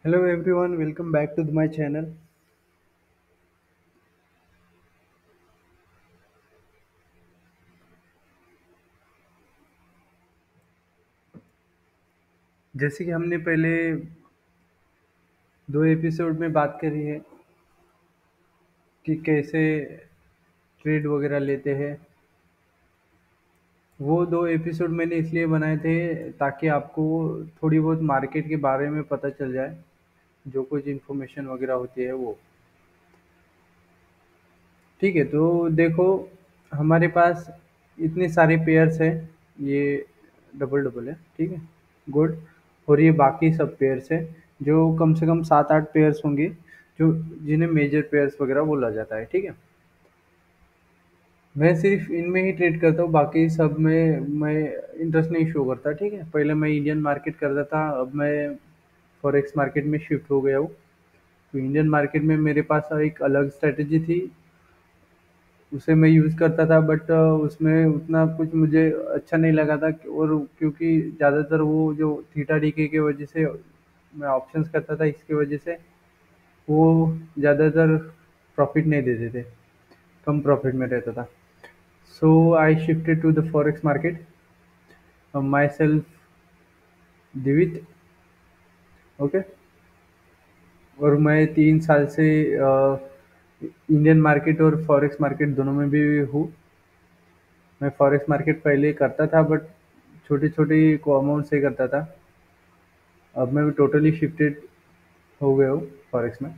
Hello everyone, welcome back to my channel। जैसे कि हमने पहले दो एपिसोड में बात करी है कि कैसे ट्रेड वगैरह लेते हैं। वो दो एपिसोड मैंने इसलिए बनाए थे ताकि आपको थोड़ी बहुत मार्केट के बारे में पता चल जाए, जो कुछ इन्फॉर्मेशन वगैरह होती है वो। ठीक है, तो देखो हमारे पास इतने सारे पेयर्स हैं। ये डबल डबल है, ठीक है, गुड। और ये बाकी सब पेयर्स हैं जो कम से कम 7-8 पेयर्स होंगे, जो जिन्हें मेजर पेयर्स वगैरह बोला जाता है। ठीक है, मैं सिर्फ इनमें ही ट्रेड करता हूँ, बाकी सब में मैं इंटरेस्ट नहीं शो करता। ठीक है, पहले मैं इंडियन मार्केट करता था, अब मैं फॉरेक्स मार्केट में शिफ्ट हो गया हूँ। तो इंडियन मार्केट में मेरे पास एक अलग स्ट्रेटजी थी, उसे मैं यूज़ करता था, बट उसमें उतना कुछ मुझे अच्छा नहीं लगा था। और क्योंकि ज़्यादातर वो जो थीटा डीके की वजह से मैं ऑप्शंस करता था, इसकी वजह से वो ज़्यादातर प्रॉफिट नहीं देते थे, कम प्रॉफिट में रहता था। So I shifted to the forex market, myself Divit. Okay, और मैं 3 साल से इंडियन मार्केट और फॉरेक्स मार्केट दोनों में भी हूँ। मैं फॉरेक्स मार्केट पहले करता था, बट छोटे छोटे अमाउंट से करता था। अब मैं टोटली शिफ्टेड हो गया हूँ फॉरेक्स में।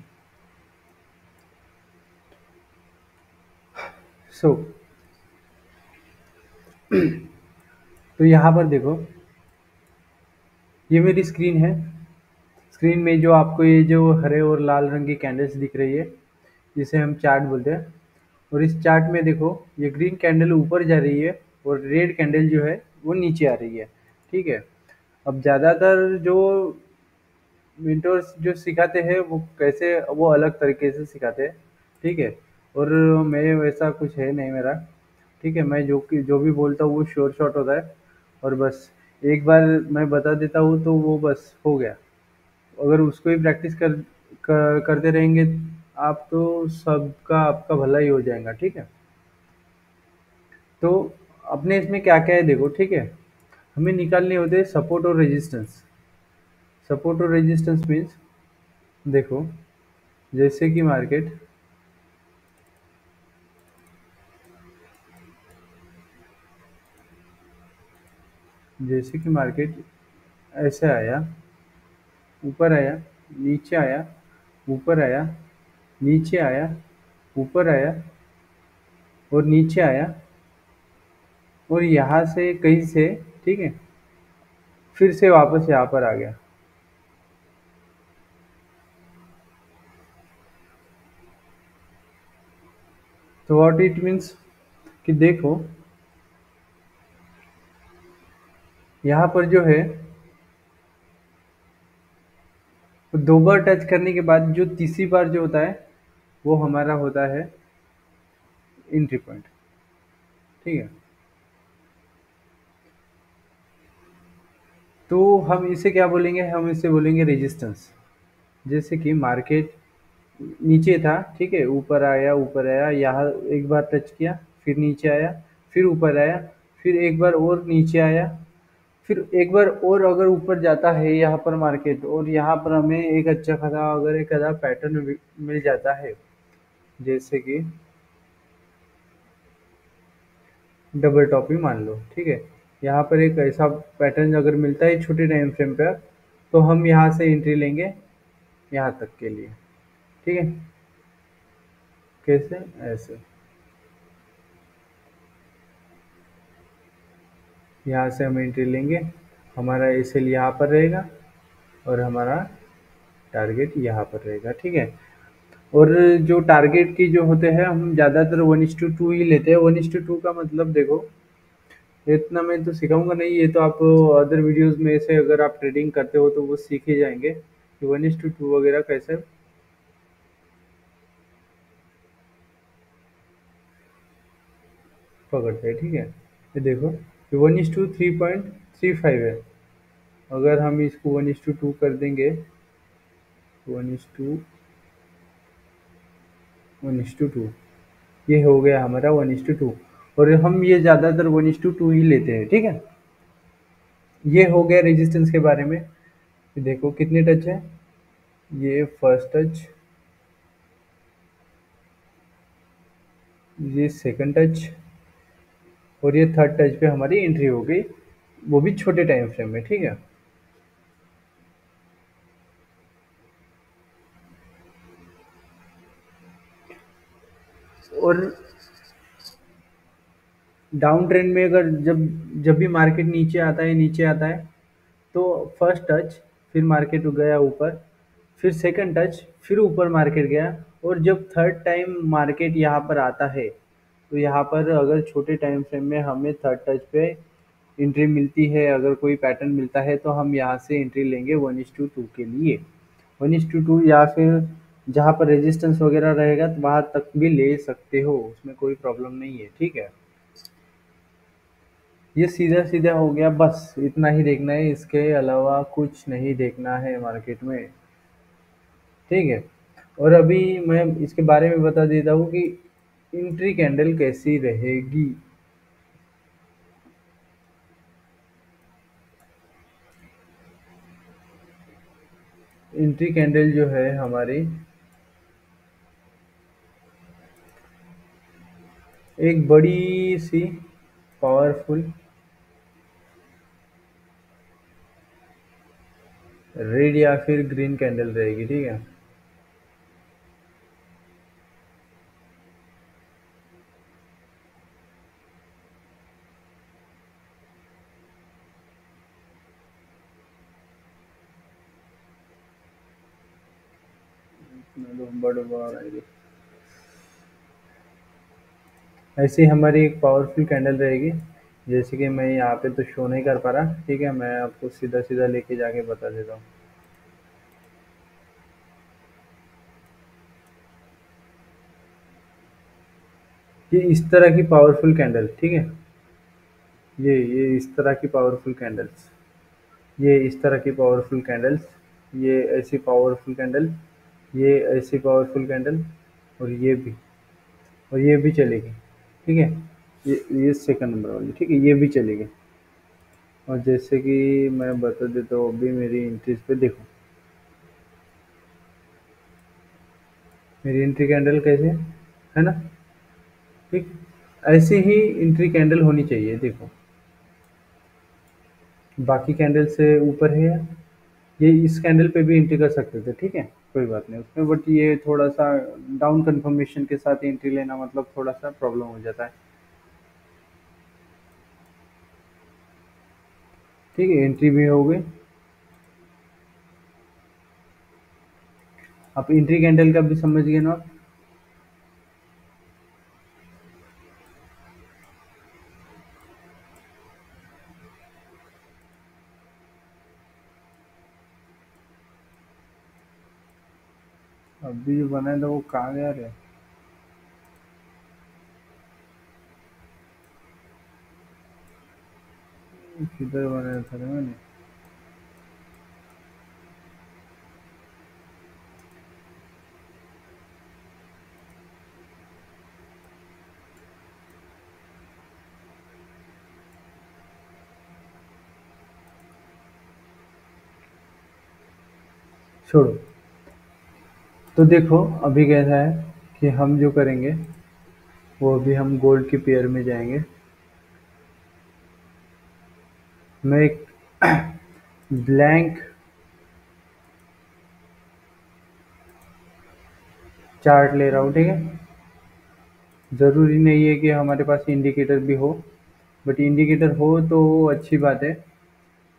सो तो यहाँ पर देखो, ये मेरी स्क्रीन है। स्क्रीन में जो आपको ये जो हरे और लाल रंग की कैंडल्स दिख रही है, जिसे हम चार्ट बोलते हैं। और इस चार्ट में देखो, ये ग्रीन कैंडल ऊपर जा रही है और रेड कैंडल जो है वो नीचे आ रही है। ठीक है, अब ज़्यादातर जो मेंटोर्स जो सिखाते हैं वो कैसे, वो अलग तरीके से सिखाते हैं। ठीक है, और मैं वैसा कुछ है नहीं मेरा। ठीक है, मैं जो भी बोलता हूँ वो श्योर शॉट होता है, और बस एक बार मैं बता देता हूँ तो वो बस हो गया। अगर उसको ही प्रैक्टिस करते रहेंगे आप, तो सबका आपका भला ही हो जाएगा। ठीक है, तो अपने इसमें क्या क्या है देखो। ठीक है, हमें निकालने होते हैं सपोर्ट और रेजिस्टेंस। सपोर्ट और रेजिस्टेंस मीन्स, देखो, जैसे कि मार्केट, जैसे कि मार्केट ऐसे आया, ऊपर आया, नीचे आया, ऊपर आया, नीचे आया, ऊपर आया और नीचे आया, और यहाँ से कहीं से, ठीक है, फिर से वापस यहाँ पर आ गया। तो व्हाट इट मीन्स कि देखो, यहाँ पर जो है वो दो बार टच करने के बाद जो तीसरी बार जो होता है वो हमारा होता है एंट्री पॉइंट। ठीक है, तो हम इसे क्या बोलेंगे, हम इसे बोलेंगे रेजिस्टेंस। जैसे कि मार्केट नीचे था, ठीक है, ऊपर आया, यहाँ एक बार टच किया, फिर नीचे आया, फिर ऊपर आया, फिर एक बार और नीचे आया, फिर एक बार और अगर ऊपर जाता है यहाँ पर मार्केट, और यहाँ पर हमें एक अच्छा खासा अगर एक आधा पैटर्न मिल जाता है, जैसे कि डबल टॉप ही मान लो। ठीक है, यहाँ पर एक ऐसा पैटर्न अगर मिलता है छोटे टाइम फ्रेम पर, तो हम यहाँ से एंट्री लेंगे यहाँ तक के लिए। ठीक है, कैसे, ऐसे यहाँ से हम एंट्री लेंगे, हमारा एसएल यहाँ पर रहेगा और हमारा टारगेट यहाँ पर रहेगा। ठीक है, और जो टारगेट की जो होते हैं, हम ज़्यादातर 1:2 ही लेते हैं। 1:2 का मतलब देखो, इतना मैं तो सिखाऊंगा नहीं, ये तो आप अदर वीडियोस में से अगर आप ट्रेडिंग करते हो तो वो सीख ही जाएंगे कि 1:2 वगैरह कैसे पकड़ते हैं। ठीक है, ये देखो, ये 1:3.35 है। अगर हम इसको 1:2 कर देंगे 1:2 ये हो गया हमारा 1:2। और हम ये ज़्यादातर 1:2 ही लेते हैं, ठीक है। ये हो गया रेजिस्टेंस के बारे में। देखो कितने टच है, ये फर्स्ट टच, ये सेकंड टच, और ये थर्ड टच पे हमारी एंट्री हो गई, वो भी छोटे टाइम फ्रेम में, ठीक है। और डाउन ट्रेंड में अगर जब जब भी मार्केट नीचे आता है तो फर्स्ट टच, फिर मार्केट गया ऊपर, फिर सेकंड टच, फिर ऊपर मार्केट गया, और जब थर्ड टाइम मार्केट यहाँ पर आता है तो यहाँ पर अगर छोटे टाइम फ्रेम में हमें थर्ड टच पे एंट्री मिलती है, अगर कोई पैटर्न मिलता है तो हम यहाँ से एंट्री लेंगे 1:2 के लिए। 1:2 या फिर जहाँ पर रेजिस्टेंस वगैरह रहेगा तो वहाँ तक भी ले सकते हो, उसमें कोई प्रॉब्लम नहीं है, ठीक है। ये सीधा सीधा हो गया, बस इतना ही देखना है, इसके अलावा कुछ नहीं देखना है मार्केट में, ठीक है। और अभी मैं इसके बारे में बता देता हूँ कि एंट्री कैंडल कैसी रहेगी। एंट्री कैंडल जो है हमारी, एक बड़ी सी पावरफुल रेड या फिर ग्रीन कैंडल रहेगी, ठीक है। ऐसी हमारी एक पावरफुल कैंडल रहेगी, जैसे कि मैं यहाँ पे तो शो नहीं कर पा रहा, ठीक है, मैं आपको सीधा सीधा लेके जाके बता देता हूँ। ये इस तरह की पावरफुल कैंडल, ठीक है। ये इस तरह की पावरफुल कैंडल्स, ये इस तरह की पावरफुल कैंडल्स, ये ऐसी पावरफुल कैंडल, ये ऐसी पावरफुल कैंडल, और ये भी, और ये भी चलेगी, ठीक है। ये सेकंड नंबर वाली, ठीक है, ये भी चलेगी। और जैसे कि मैं बता देता हूँ, अभी मेरी एंट्रीज पे देखो, मेरी एंट्री कैंडल कैसे है ना, ठीक। ऐसे ही एंट्री कैंडल होनी चाहिए, देखो बाकी कैंडल से ऊपर है, ये इस कैंडल पे भी एंट्री कर सकते थे, ठीक है, कोई बात नहीं उसमें, बट ये थोड़ा सा डाउन कंफर्मेशन के साथ एंट्री लेना मतलब थोड़ा सा प्रॉब्लम हो जाता है, ठीक है। एंट्री भी हो गई। आप एंट्री कैंडल का भी समझ गए ना। अभी जो बनाया था वो कहाँ गया रे, किधर बनाया था रे मैंने। छोड़ो। तो देखो अभी कैसा है कि हम जो करेंगे वो, अभी हम गोल्ड के पेयर में जाएंगे। मैं एक ब्लैंक चार्ट ले रहा हूँ, ठीक है। ज़रूरी नहीं है कि हमारे पास इंडिकेटर भी हो, बट इंडिकेटर हो तो वो अच्छी बात है,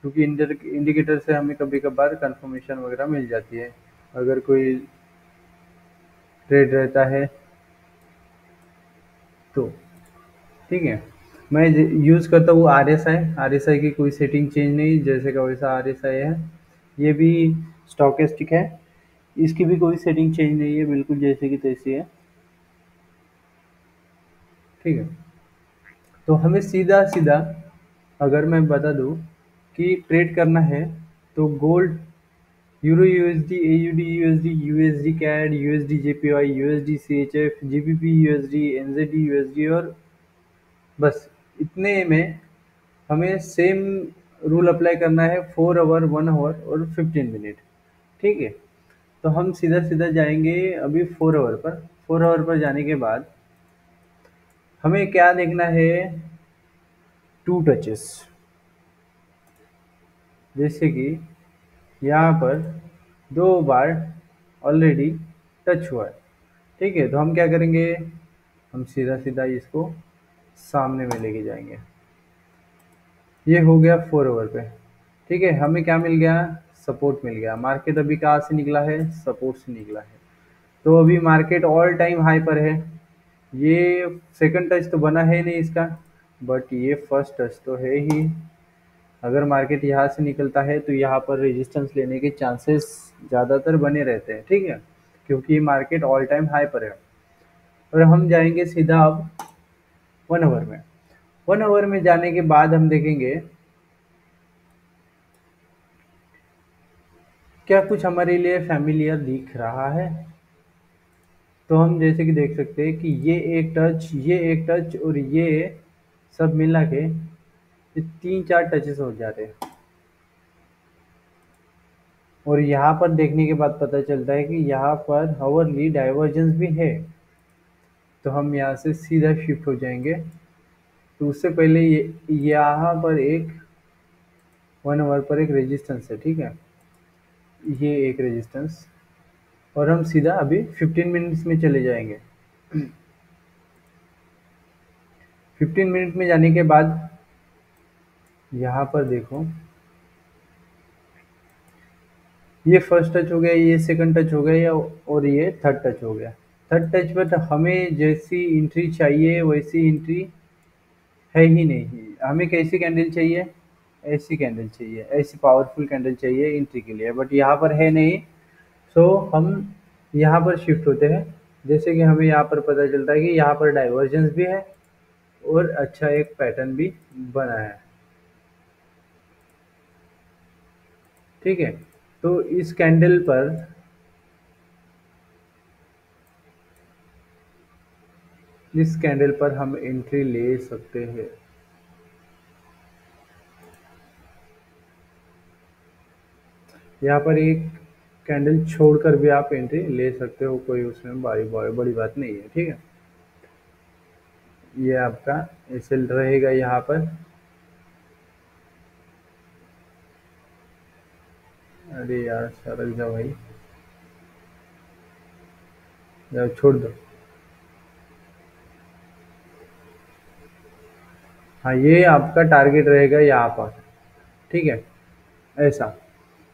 क्योंकि इंडिकेटर से हमें कभी कभार कंफर्मेशन वगैरह मिल जाती है, अगर कोई ट्रेड रहता है तो, ठीक है। मैं यूज़ करता हूँ आर एस आई की कोई सेटिंग चेंज नहीं, जैसे का वैसा आर एस आई है। ये भी स्टॉकेस्टिक है, इसकी भी कोई सेटिंग चेंज नहीं है, बिल्कुल जैसे की तैसी है, ठीक है। तो हमें सीधा सीधा अगर मैं बता दूँ कि ट्रेड करना है तो gold euro USD, AUD USD, USD CAD, USD JPY, USD CHF, GBP USD, NZD USD, और बस इतने में हमें सेम रूल अप्लाई करना है, 4 आवर, 1 आवर और 15 मिनट। ठीक है, तो हम सीधा सीधा जाएंगे अभी 4 आवर पर। 4 आवर पर जाने के बाद हमें क्या देखना है, 2 टचेस। जैसे कि यहाँ पर 2 बार ऑलरेडी टच हुआ है। ठीक है, तो हम क्या करेंगे, हम सीधा सीधा इसको सामने में लेके जाएंगे। ये हो गया 4 आवर पे। ठीक है, हमें क्या मिल गया, सपोर्ट मिल गया। मार्केट अभी कहाँ से निकला है, सपोर्ट से निकला है। तो अभी मार्केट ऑल टाइम हाई पर है। ये सेकंड टच तो बना है नहीं इसका, बट ये फर्स्ट टच तो है ही। अगर मार्केट यहाँ से निकलता है तो यहाँ पर रेजिस्टेंस लेने के चांसेस ज़्यादातर बने रहते हैं। ठीक है, क्योंकि मार्केट ऑल टाइम हाई पर है। और हम जाएंगे सीधा अब 1 आवर में। 1 आवर में जाने के बाद हम देखेंगे क्या कुछ हमारे लिए फैमिलियर दिख रहा है। तो हम जैसे कि देख सकते हैं कि ये एक टच, ये एक टच और ये सब मिला के ये 3-4 टचेस हो जाते हैं। और यहाँ पर देखने के बाद पता चलता है कि यहाँ पर हावरली डाइवर्जेंस भी है। तो हम यहाँ से सीधा शिफ्ट हो जाएंगे। तो उससे पहले ये यहाँ पर एक 1 आवर पर एक रेजिस्टेंस है। ठीक है, ये एक रेजिस्टेंस, और हम सीधा अभी 15 मिनट्स में चले जाएंगे। 15 मिनट में जाने के बाद यहाँ पर देखो, ये फर्स्ट टच हो गया, ये सेकंड टच हो गया, और ये थर्ड टच हो गया। थर्ड टच पर हमें जैसी एंट्री चाहिए वैसी एंट्री है ही नहीं। हमें कैसी कैंडल चाहिए, ऐसी कैंडल चाहिए, ऐसी पावरफुल कैंडल चाहिए एंट्री के लिए, बट यहाँ पर है नहीं। सो हम यहाँ पर शिफ्ट होते हैं। जैसे कि हमें यहाँ पर पता चलता है कि यहाँ पर डाइवर्जेंस भी है और अच्छा एक पैटर्न भी बना है। ठीक है, तो इस कैंडल पर हम एंट्री ले सकते हैं। यहाँ पर एक कैंडल छोड़कर भी आप एंट्री ले सकते हो, कोई उसमें बड़ी बात नहीं है। ठीक है, ये आपका ऐसे रहेगा यहाँ पर। अरे यार सरक जाओ भाई, जाओ छोड़ दो। हाँ, ये आपका टारगेट रहेगा यहाँ पर। ठीक है, ऐसा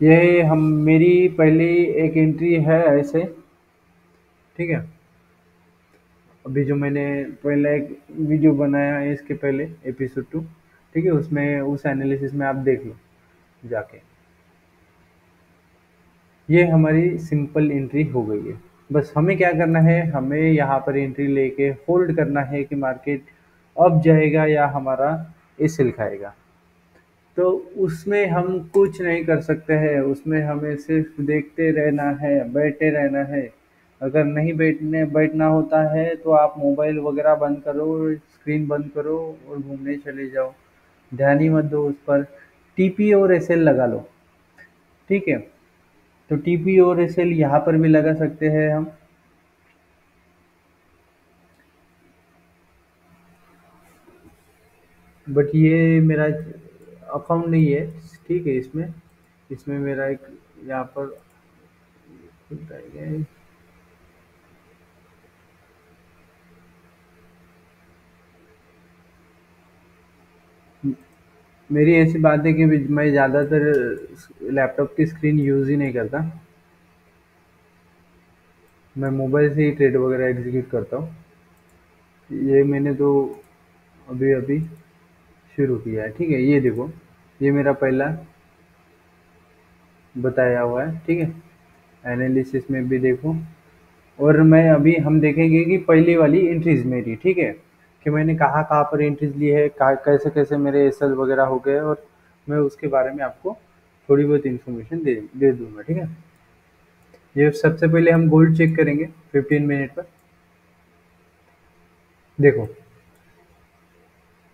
ये हम मेरी पहली एक एंट्री है ऐसे। ठीक है, अभी जो मैंने पहला एक वीडियो बनाया है इसके पहले, एपिसोड 2। ठीक है, उसमें उस एनालिसिस में आप देख लो जाके। ये हमारी सिंपल एंट्री हो गई है। बस हमें क्या करना है, हमें यहाँ पर एंट्री लेके होल्ड करना है कि मार्केट अप जाएगा या हमारा एसेल खाएगा। तो उसमें हम कुछ नहीं कर सकते हैं, उसमें हमें सिर्फ देखते रहना है, बैठे रहना है। अगर नहीं बैठना होता है तो आप मोबाइल वगैरह बंद करो, स्क्रीन बंद करो और घूमने चले जाओ। ध्यान ही मत दो उस पर। टीपी और एसएल लगा लो। ठीक है, तो टीपी और एसएल यहाँ पर भी लगा सकते हैं हम। बट ये मेरा अकाउंट नहीं है। ठीक है, इसमें इसमें मेरा एक यहाँ पर मेरी ऐसी बात है कि मैं ज़्यादातर लैपटॉप की स्क्रीन यूज़ ही नहीं करता। मैं मोबाइल से ही ट्रेड वगैरह एग्जीक्यूट करता हूँ। ये मैंने तो अभी अभी शुरू किया है। ठीक है, ये देखो, ये मेरा पहला बताया हुआ है। ठीक है, एनालिसिस में भी देखो। और मैं अभी हम देखेंगे कि पहली वाली एंट्रीज मेरी, ठीक है, कि मैंने कहाँ कहाँ पर एंट्रीज ली है, कैसे कैसे मेरे एसएल वगैरह हो गए, और मैं उसके बारे में आपको थोड़ी बहुत इन्फॉर्मेशन दे दे दूंगा, ठीक है। ये सबसे पहले हम गोल्ड चेक करेंगे 15 मिनट पर। देखो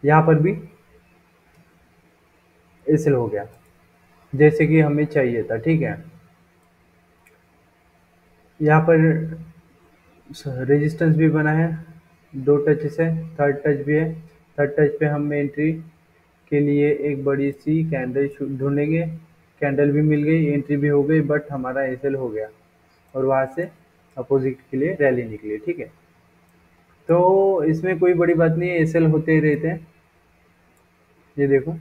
यहाँ पर भी एसएल हो गया जैसे कि हमें चाहिए था, ठीक है। यहाँ पर रेजिस्टेंस भी बना है, दो टच से, थर्ड टच भी है। थर्ड टच पे हम एंट्री के लिए एक बड़ी सी कैंडल ढूंढेंगे। कैंडल भी मिल गई, एंट्री भी हो गई, बट हमारा एसएल हो गया और वहाँ से अपोजिट के लिए रैली निकली, ठीक है। तो इसमें कोई बड़ी बात नहीं है, एसएल होते ही रहते हैं। ये देखो,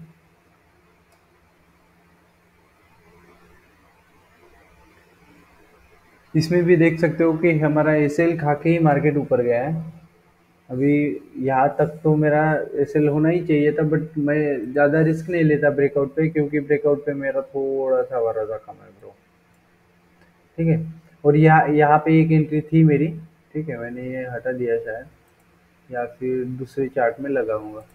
इसमें भी देख सकते हो कि हमारा एसएल खा के ही मार्केट ऊपर गया है। अभी यहाँ तक तो मेरा एसएल होना ही चाहिए था, बट मैं ज़्यादा रिस्क नहीं लेता ब्रेकआउट पे, क्योंकि ब्रेकआउट पे मेरा थोड़ा सा भरोसा कम है ब्रो, ठीक है। और यहाँ यहाँ पे एक एंट्री थी मेरी, ठीक है, मैंने ये हटा दिया शायद, या फिर दूसरे चार्ट में लगाऊंगा।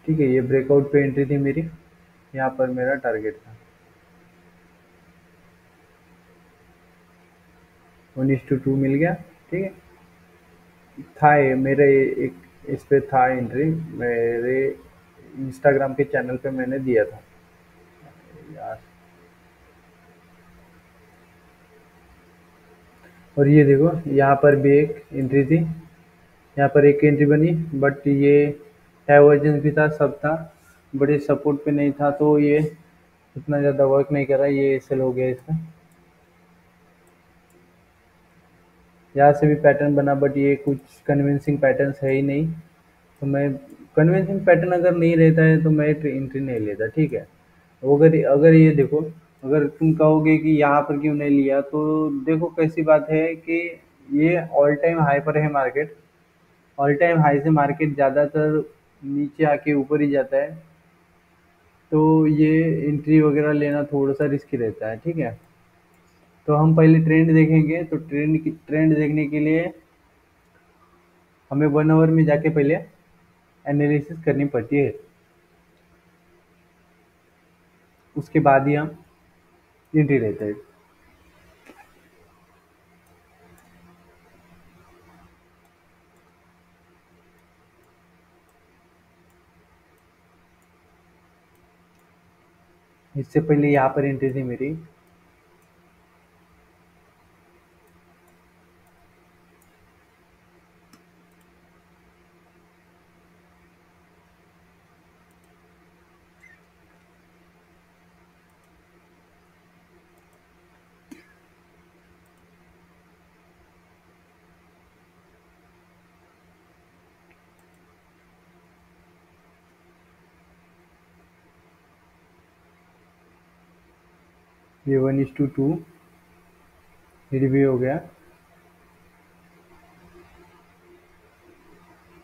ठीक है, ये ब्रेकआउट पे एंट्री थी मेरी, यहाँ पर मेरा टारगेट था। 1:2 मिल गया, ठीक है। था ये मेरे एक, इस पे था एंट्री, मेरे इंस्टाग्राम के चैनल पे मैंने दिया था यार। और ये देखो यहाँ पर भी एक एंट्री थी, यहाँ पर एक एंट्री बनी, बट ये डाइवर्जेंस भी था, सब था, बड़े सपोर्ट पे नहीं था, तो ये उतना ज़्यादा वर्क नहीं कर रहा, ये सेल हो गया इसका। यहाँ से भी पैटर्न बना, बट ये कुछ कन्विंसिंग पैटर्न्स है ही नहीं, तो मैं, कन्विंसिंग पैटर्न अगर नहीं रहता है तो मैं एंट्री नहीं लेता, ठीक है। अगर अगर ये देखो, अगर तुम कहोगे कि यहाँ पर क्यों नहीं लिया, तो देखो कैसी बात है कि ये ऑल टाइम हाई पर है मार्केट। ऑल टाइम हाई से मार्केट ज़्यादातर नीचे आके ऊपर ही जाता है, तो ये एंट्री वगैरह लेना थोड़ा सा रिस्की रहता है, ठीक है। तो हम पहले ट्रेंड देखेंगे, तो ट्रेंड देखने के लिए हमें 1 आवर में जाके पहले एनालिसिस करनी पड़ती है, उसके बाद ही हम एंट्री लेते हैं। इससे पहले यहाँ पर एंट्री थी मेरी, ये 1:2 हिट भी हो गया,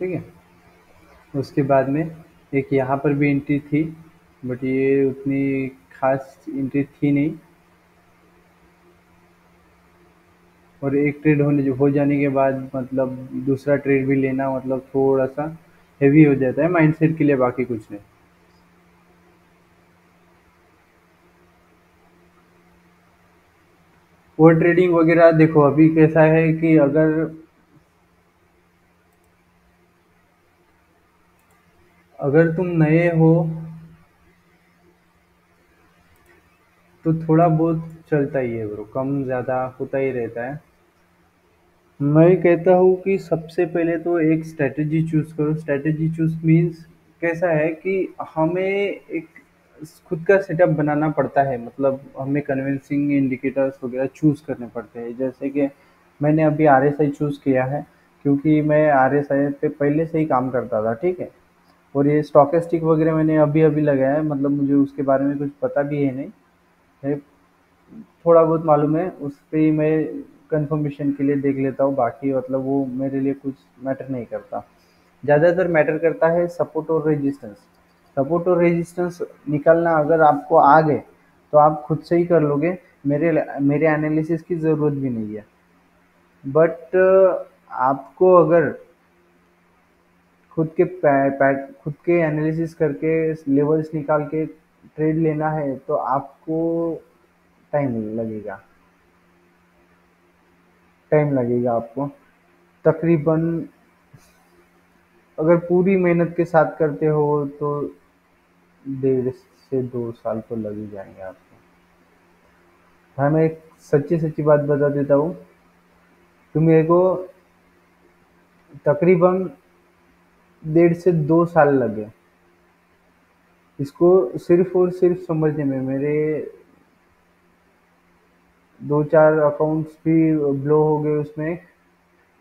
ठीक है। उसके बाद में एक यहाँ पर भी एंट्री थी, बट ये उतनी खास एंट्री थी नहीं, और एक ट्रेड हो जाने के बाद मतलब दूसरा ट्रेड भी लेना मतलब थोड़ा सा हेवी हो जाता है माइंडसेट के लिए, बाकी कुछ नहीं। और ट्रेडिंग वगैरह देखो अभी कैसा है कि अगर तुम नए हो तो थोड़ा बहुत चलता ही है ब्रो, कम ज़्यादा होता ही रहता है। मैं कहता हूँ कि सबसे पहले तो एक स्ट्रैटेजी चूज़ करो। स्ट्रैटेजी चूज़ मीन्स कैसा है कि हमें एक खुद का सेटअप बनाना पड़ता है, मतलब हमें कन्विंसिंग इंडिकेटर्स वगैरह चूज़ करने पड़ते हैं। जैसे कि मैंने अभी आरएसआई चूज़ किया है, क्योंकि मैं आरएसआई पे पहले से ही काम करता था, ठीक है। और ये स्टॉकेस्टिक वगैरह मैंने अभी अभी लगाया है, मतलब मुझे उसके बारे में कुछ पता भी है नहीं है, थोड़ा बहुत मालूम है, उस पे ही मैं कंफर्मेशन के लिए देख लेता हूँ, बाकी मतलब वो मेरे लिए कुछ मैटर नहीं करता। ज़्यादातर मैटर करता है सपोर्ट और रेजिस्टेंस। सपोर्ट और रेजिस्टेंस निकालना अगर आपको आ गए तो आप खुद से ही कर लोगे, मेरे मेरे एनालिसिस की ज़रूरत भी नहीं है। बट आपको अगर खुद के एनालिसिस करके लेवल्स निकाल के ट्रेड लेना है तो आपको टाइम लगेगा। टाइम लगेगा आपको तकरीबन, अगर पूरी मेहनत के साथ करते हो तो 1.5 से 2 साल तो लग ही जाएंगे आपको। हाँ, मैं एक सच्ची सच्ची बात बता देता हूँ। तो मेरे को तकरीबन 1.5 से 2 साल लगे इसको सिर्फ और सिर्फ समझने में। मेरे 2-4 अकाउंट्स भी ब्लो हो गए उसमें,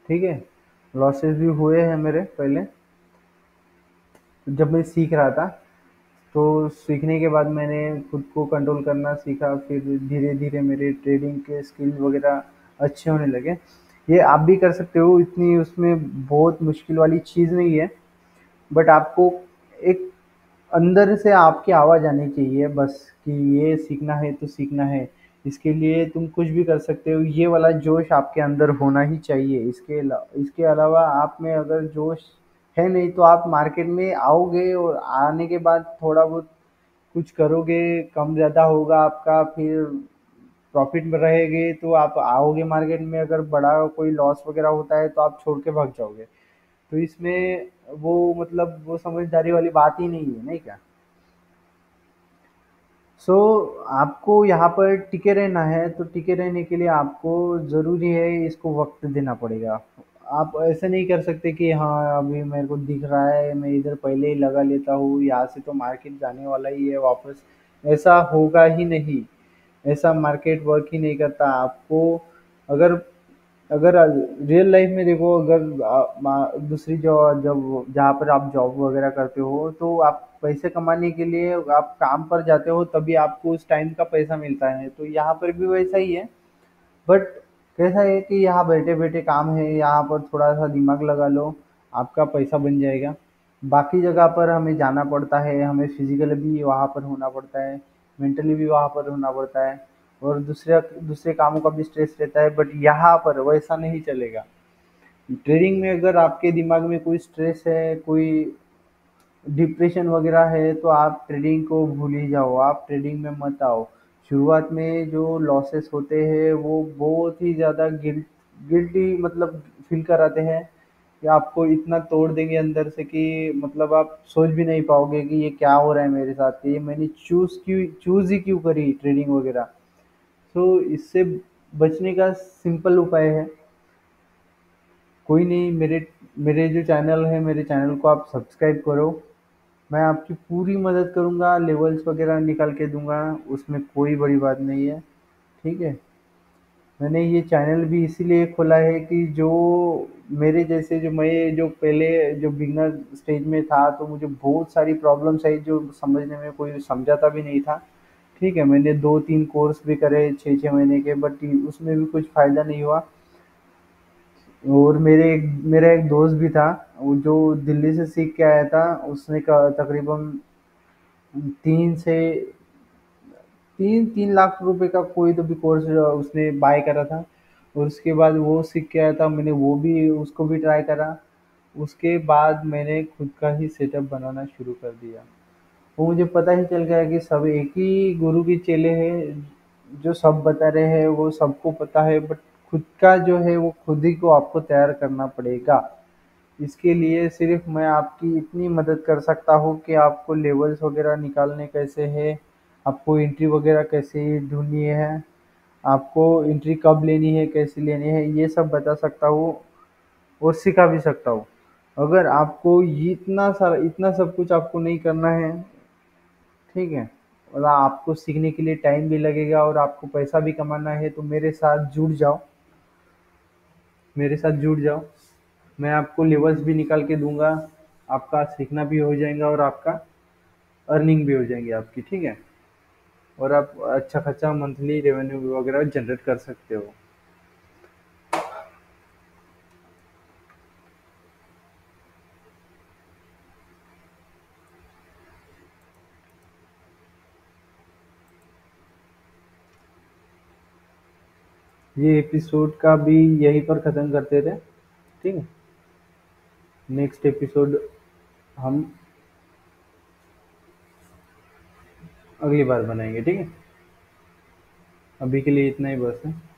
ठीक है। लॉसेस भी हुए हैं मेरे पहले, जब मैं सीख रहा था। तो सीखने के बाद मैंने खुद को कंट्रोल करना सीखा, फिर धीरे धीरे मेरे ट्रेडिंग के स्किल वगैरह अच्छे होने लगे। ये आप भी कर सकते हो, इतनी उसमें बहुत मुश्किल वाली चीज़ नहीं है। बट आपको एक अंदर से आपकी आवाज़ आनी चाहिए बस, कि ये सीखना है तो सीखना है। इसके लिए तुम कुछ भी कर सकते हो, ये वाला जोश आपके अंदर होना ही चाहिए। इसके अलावा आप में अगर जोश है नहीं तो आप मार्केट में आओगे और आने के बाद थोड़ा बहुत कुछ करोगे, कम ज़्यादा होगा आपका, फिर प्रॉफिट में रहेंगे तो आप आओगे मार्केट में। अगर बड़ा कोई लॉस वगैरह होता है तो आप छोड़ के भाग जाओगे। तो इसमें वो मतलब वो समझदारी वाली बात ही नहीं है, नहीं क्या? सो आपको यहाँ पर टिके रहना है तो टिके रहने के लिए आपको ज़रूरी है इसको वक्त देना पड़ेगा। आप ऐसे नहीं कर सकते कि हाँ अभी मेरे को दिख रहा है मैं इधर पहले ही लगा लेता हूँ, यहाँ से तो मार्केट जाने वाला ही है वापस। ऐसा होगा ही नहीं। ऐसा मार्केट वर्क ही नहीं करता। आपको अगर अगर रियल लाइफ में देखो, अगर दूसरी जब जहाँ पर आप जॉब वगैरह करते हो तो आप पैसे कमाने के लिए आप काम पर जाते हो, तभी आपको उस टाइम का पैसा मिलता है। तो यहाँ पर भी वैसा ही है। बट कैसा है कि यहाँ बैठे बैठे काम है, यहाँ पर थोड़ा सा दिमाग लगा लो, आपका पैसा बन जाएगा। बाकी जगह पर हमें जाना पड़ता है, हमें फिजिकली भी वहाँ पर होना पड़ता है, मेंटली भी वहाँ पर होना पड़ता है, और दूसरे दूसरे कामों का भी स्ट्रेस रहता है। बट यहाँ पर वैसा नहीं चलेगा। ट्रेडिंग में अगर आपके दिमाग में कोई स्ट्रेस है, कोई डिप्रेशन वगैरह है तो आप ट्रेडिंग को भूल ही जाओ, आप ट्रेडिंग में मत आओ। शुरुआत में जो लॉसेस होते हैं वो बहुत ही ज़्यादा गिल्टी मतलब फील कराते हैं, कि आपको इतना तोड़ देंगे अंदर से कि मतलब आप सोच भी नहीं पाओगे कि ये क्या हो रहा है मेरे साथ, ये मैंने चूज़ ही क्यों करी ट्रेडिंग वगैरह। तो इससे बचने का सिंपल उपाय है, कोई नहीं, मेरे मेरे जो चैनल है मेरे चैनल को आप सब्सक्राइब करो। मैं आपकी पूरी मदद करूँगा, लेवल्स वगैरह निकाल के दूँगा, उसमें कोई बड़ी बात नहीं है, ठीक है? मैंने ये चैनल भी इसीलिए खोला है कि जो मेरे जैसे जो पहले जो बिगिनर स्टेज में था तो मुझे बहुत सारी प्रॉब्लम्स आई जो समझने में कोई समझाता भी नहीं था, ठीक है? मैंने 2-3 कोर्स भी करे 6-6 महीने के, बट उसमें भी कुछ फ़ायदा नहीं हुआ। और मेरा एक दोस्त भी था, वो जो दिल्ली से सीख के आया था। उसने तकरीबन 3 से 3 लाख रुपए का कोई तो भी कोर्स उसने बाय करा था। और उसके बाद वो सीख के आया था, मैंने वो भी उसको भी ट्राई करा। उसके बाद मैंने खुद का ही सेटअप बनाना शुरू कर दिया। वो मुझे पता ही चल गया कि सब एक ही गुरु के चेले हैं, जो सब बता रहे हैं वो सबको पता है, बट खुद का जो है वो खुद ही को आपको तैयार करना पड़ेगा। इसके लिए सिर्फ मैं आपकी इतनी मदद कर सकता हूँ कि आपको लेवल्स वगैरह निकालने कैसे है, आपको एंट्री वगैरह कैसे ढूंढनी है, आपको एंट्री कब लेनी है कैसे लेनी है, ये सब बता सकता हूँ और सिखा भी सकता हूँ। अगर आपको ये इतना सब कुछ आपको नहीं करना है, ठीक है, और आपको सीखने के लिए टाइम भी लगेगा और आपको पैसा भी कमाना है, तो मेरे साथ जुड़ जाओ। मैं आपको लेवल्स भी निकाल के दूंगा, आपका सीखना भी हो जाएगा और आपका अर्निंग भी हो जाएगी आपकी, ठीक है? और आप अच्छा खासा मंथली रेवेन्यू वगैरह जनरेट कर सकते हो। ये एपिसोड का भी यहीं पर ख़त्म करते थे, ठीक है? नेक्स्ट एपिसोड हम अगली बार बनाएंगे, ठीक है। अभी के लिए इतना ही बस है।